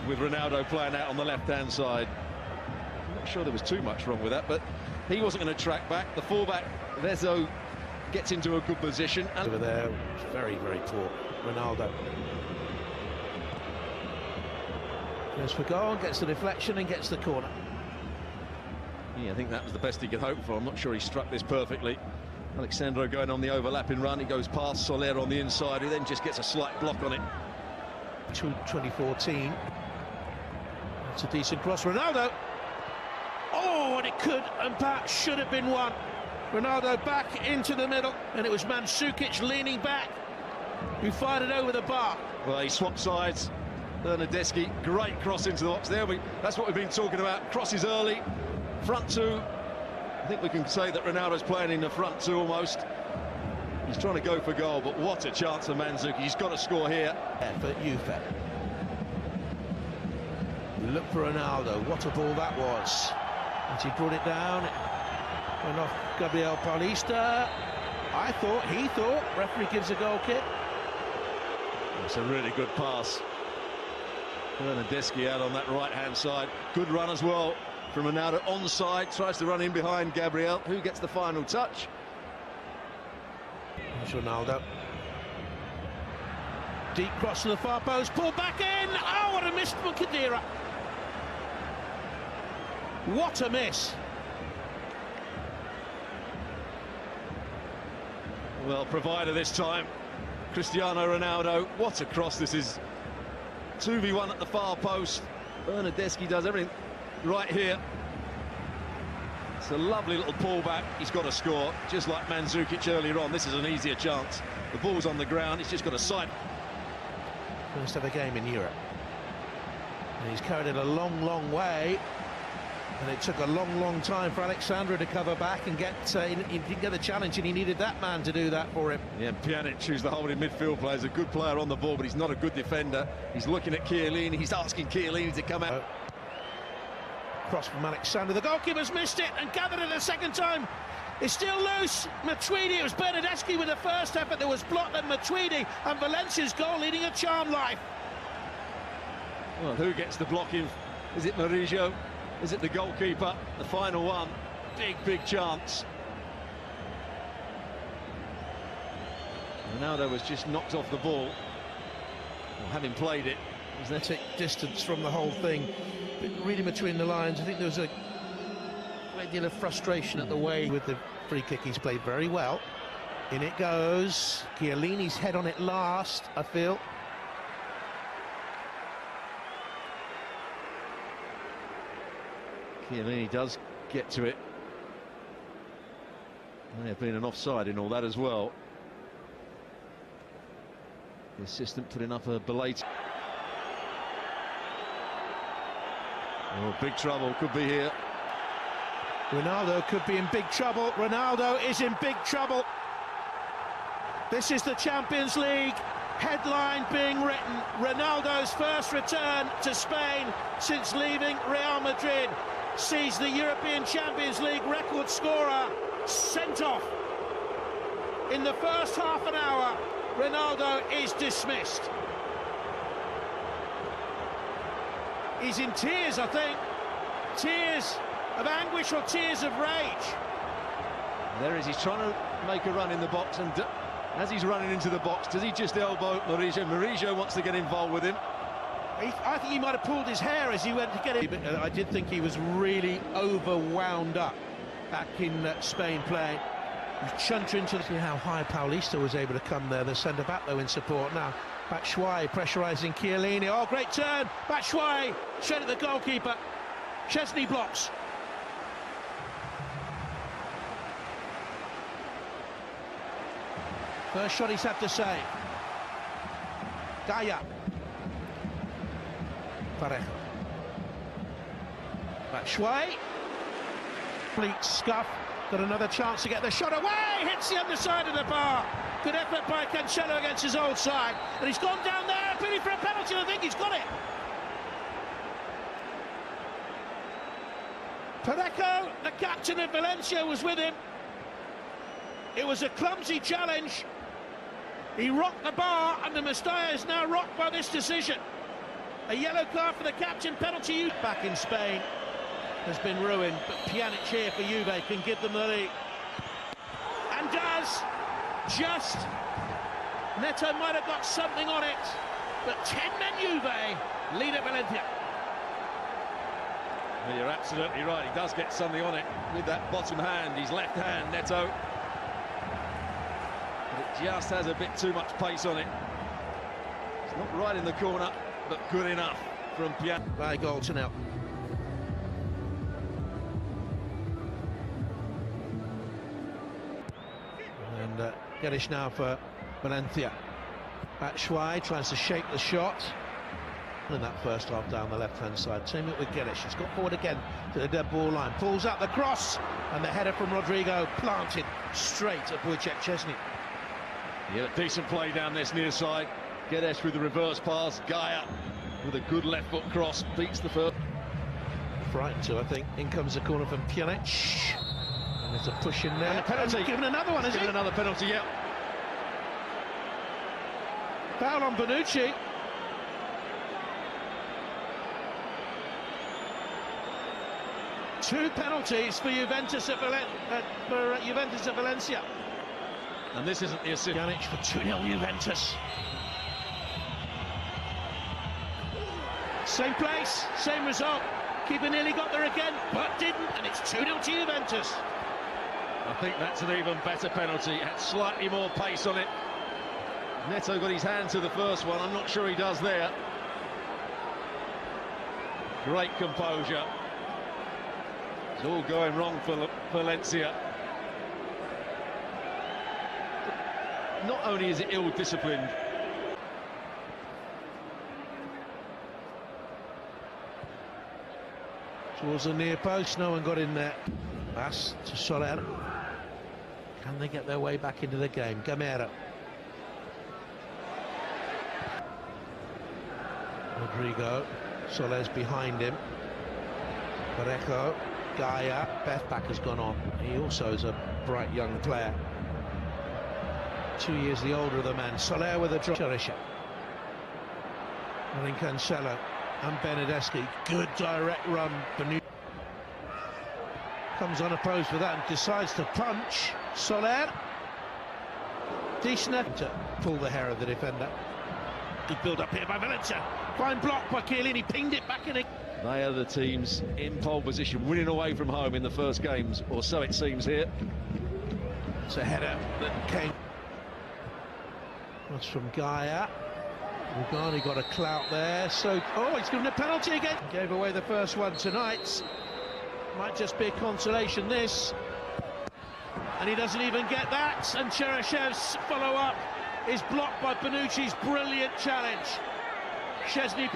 With Ronaldo playing out on the left-hand side. I'm not sure there was too much wrong with that, but he wasn't going to track back. The fullback, Vezzo, gets into a good position. And over there, very, very poor. Ronaldo goes for goal, gets the deflection and gets the corner. Yeah, I think that was the best he could hope for. I'm not sure he struck this perfectly. Alexandro going on the overlapping run. He goes past Soler on the inside, who then just gets a slight block on it. 2014. It's a decent cross. Ronaldo. Oh, and it could and perhaps should have been one. Ronaldo back into the middle, and it was Mandzukic leaning back who fired it over the bar. Well, he swapped sides. Bernardeschi, great cross into the box there. That's what we've been talking about. Crosses early, front two. I think we can say that Ronaldo's playing in the front two almost. He's trying to go for goal, but what a chance for Mandzukic. He's got to score here. For Juve. You look for Ronaldo. What a ball that was. And he brought it down. Went off Gabriel Paulista. He thought. Referee gives a goal kick. It's a really good pass. Bernardeschi out on that right-hand side. Good run as well from Ronaldo. Onside, tries to run in behind Gabriel. Who gets the final touch? Ronaldo. Deep cross to the far post, pulled back in. Oh, what a miss from Khedira. What a miss. Well, provider this time, Cristiano Ronaldo. What a cross this is. 2v1 at the far post. Bernardeschi does everything right here. It's a lovely little pullback. He's got to score, just like Mandzukic earlier on. This is an easier chance. The ball's on the ground. He's just got to sight. First ever game in Europe. And he's carried it a long, long way. And it took a long, long time for Alexandro to cover back and get. He didn't get the challenge, and he needed that man to do that for him. Yeah, Pjanic, who's the holding midfield player, is a good player on the ball, but he's not a good defender. He's looking at Chiellini. He's asking Chiellini to come out. Cross from Alexandro. The goalkeeper's missed it and gathered it a second time. It's still loose. Matuidi. It was Bernardeschi with the first effort that was blocked, then Matuidi, and Valencia's goal leading a charmed life. Well, who gets the blocking? Is it Murillo? Is it the goalkeeper? The final one. Big, big chance. Ronaldo was just knocked off the ball. Well, having played it. Athletic distance from the whole thing. But reading between the lines, I think there was a great deal of frustration at the way with the free kick. He's played very well. In it goes. Chiellini's head on it last, I feel. Chiellini does get to it. May have been an offside in all that as well. The assistant putting up a belated. Oh, big trouble could be here. Ronaldo could be in big trouble. Ronaldo is in big trouble. This is the Champions League. Headline being written. Ronaldo's first return to Spain since leaving Real Madrid sees the European Champions League record scorer sent off. In the first half an hour, Ronaldo is dismissed. He's in tears, I think. Tears of anguish or tears of rage. There is, he's trying to make a run in the box, and as he's running into the box, does he just elbow Murillo? Murillo wants to get involved with him. I think he might have pulled his hair as he went to get it. But I did think he was really overwound up back in Spain playing. He was chuntering to see how high Paulista was able to come there, the centre-back though in support now. Batshuayi pressurising Chiellini. Oh, great turn. Batshuayi straight at the goalkeeper. Chesney blocks. First shot he's had to save. Gaya. Parejo. Batshuayi. Complete scuff. Got another chance to get the shot away. Hits the underside of the bar. Good effort by Cancelo against his old side. And he's gone down there, bidding for a penalty, and I think he's got it. Parejo, the captain of Valencia, was with him. It was a clumsy challenge. He rocked the bar, and the Mestalla is now rocked by this decision. A yellow card for the captain, penalty. Back in Spain has been ruined, but Pjanic here for Juve can give them the lead. And does. Just. Neto might have got something on it, but 10 men Juve lead at Valencia. Well, you're absolutely right, he does get something on it with that bottom hand, his left hand, Neto. But it just has a bit too much pace on it. It's not right in the corner, but good enough from Pjanic. By goal to nil. And Gedish now for Valencia. Batshuayi tries to shape the shot. In that first half down the left-hand side, team it with Gedish. He's got forward again to the dead ball line. Pulls out the cross, and the header from Rodrigo planted straight at Wojciech Szczesny. Yeah, decent play down this near side. Gedish with the reverse pass. Gaia with a good left foot cross beats the first. Frightened to, I think. In comes the corner from Pjanic. And there's a push in there. And a penalty. And given another one, is given it? Another penalty, yeah. Foul on Bonucci. Two penalties for Juventus at Valencia. And this isn't the assist. Pjanic for 2-0 Juventus. Same place, same result. Keeper nearly got there again, but didn't, and it's 2-0 to Juventus. I think that's an even better penalty. It had slightly more pace on it. Neto got his hand to the first one. I'm not sure he does there. Great composure. It's all going wrong for Valencia. Not only is it ill-disciplined. Towards the near post, no one got in there. Pass to Soler. Can they get their way back into the game? Gamera. Rodrigo. Soler's behind him. Parejo. Gaia. Bethback has gone on. He also is a bright young player. 2 years the older of the man. Soler with a drop. Cherisha. I think Cancelo and Benedeschi. Good direct run. Comes unopposed with that and decides to punch. Soler. Decent to pull the hair of the defender. Good build up here by Valencia. Fine block by Chiellini. Pinged it back in it. They are the teams in pole position, winning away from home in the first games, or so it seems here. It's a header that came. That's from Gaia. Rugani got a clout there. So, oh, he's given a penalty again. Gave away the first one tonight. Might just be a consolation, this. And he doesn't even get that. And Chereshev's follow-up is blocked by Bonucci's brilliant challenge. Szczesny